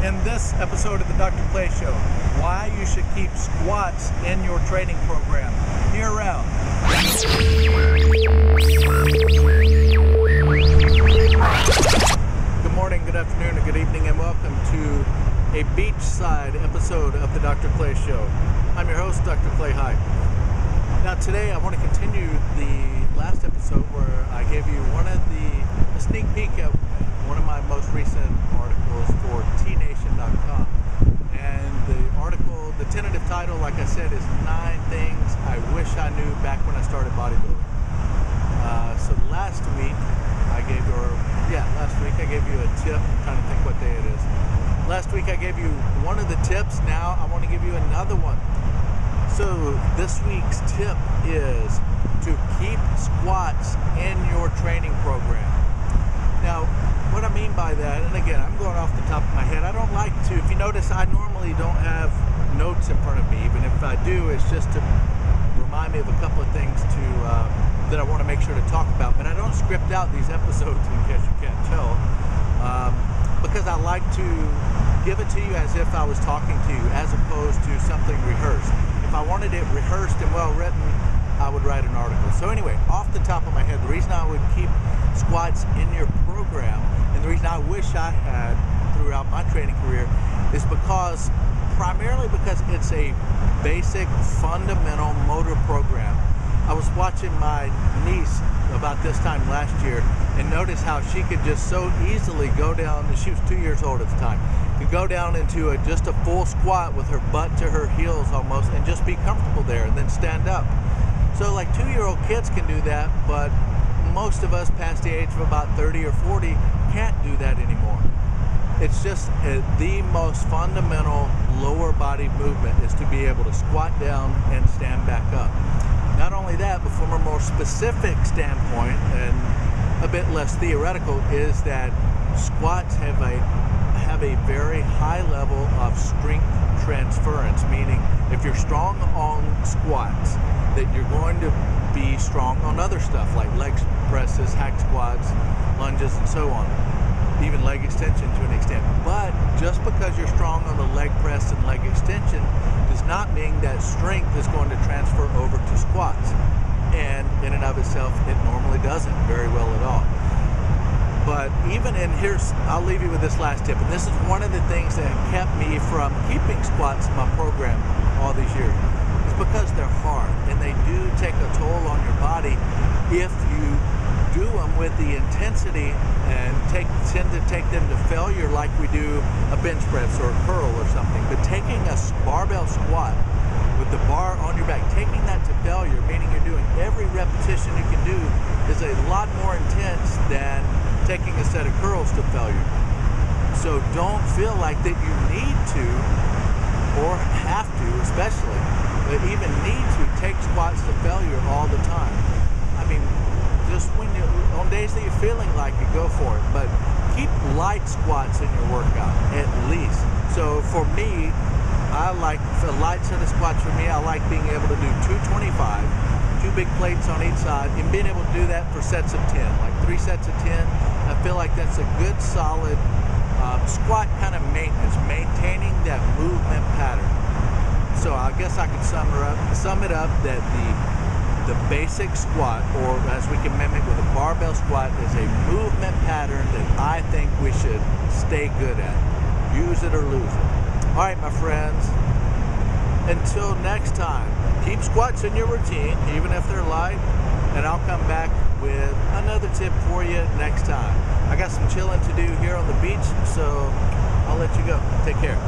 in this episode of the Dr. Clay Show, why you should keep squats in your training program year-round. Good morning, good afternoon, and good evening, and welcome to a beachside episode of the Dr. Clay Show. I'm your host, Dr. Clay. Hi. Now today I want to continue the last episode where I gave you a sneak peek at one of my most recent articles for tnation.com. And the article, the tentative title, like I said, is 9 Things I Wish I Knew Back When I Started Bodybuilding. So last week I gave you a tip. I'm trying to think what day it is. Last week I gave you one of the tips. Now I want to give you another one. So this week's tip is to keep squats in your training program. Now, what I mean by that, and again, I'm going off the top of my head. I don't like to, if you notice, I normally don't have notes in front of me. Even if I do, it's just to remind me of a couple of things that I want to make sure to talk about. But I don't script out these episodes, in case you can't tell, because I like to give it to you as if I was talking to you, as opposed to something rehearsed. If I wanted it rehearsed and well written, I would write an article. So anyway, off the top of my head, the reason I would keep squats in your program, and the reason I wish I had throughout my training career, is primarily because it's a basic, fundamental motor program. I was watching my niece about this time last year and noticed how she could just so easily go down, and she was 2 years old at the time, could go down into just a full squat with her butt to her heels almost, and just be comfortable there and then stand up. So like 2-year-old kids can do that, but most of us past the age of about 30 or 40 can't do that anymore. It's just the most fundamental lower body movement is to be able to squat down and stand back up. Not only that, but from a more specific standpoint and a bit less theoretical, is that squats have a very high level of strength transference, meaning if you're strong on squats, that you're going to be strong on other stuff like leg presses, hack squats, lunges, and so on. Even leg extension to an extent. But just because you're strong on the leg press and leg extension does not mean that strength is going to transfer over to squats. And in and of itself, it normally doesn't very well at all. But I'll leave you with this last tip, and this is one of the things that kept me from keeping squats in my program all these years. It's because they're hard, and they do take a toll on your body if you do them with the intensity and tend to take them to failure like we do a bench press or a curl or something. But taking a barbell squat with the bar on your back, taking that to failure, meaning you're doing every repetition you can do, is a lot more intense than taking a set of curls to failure. So don't feel like that you need to, or have to especially, but even need to take squats to failure all the time. I mean, just on days that you're feeling like it, go for it. But keep light squats in your workout, at least. So for me, for light set of squats for me, I like being able to do 225, 2 big plates on each side, and being able to do that for sets of 10, like 3 sets of 10. I feel like that's a good, solid squat kind of maintenance, maintaining that movement pattern. So I guess I could sum it up that the basic squat, or as we can mimic with a barbell squat, is a movement pattern that I think we should stay good at. Use it or lose it. All right, my friends. Until next time, keep squats in your routine, even if they're light, and I'll come back with another tip for you next time. I got some chilling to do here on the beach, so I'll let you go. Take care.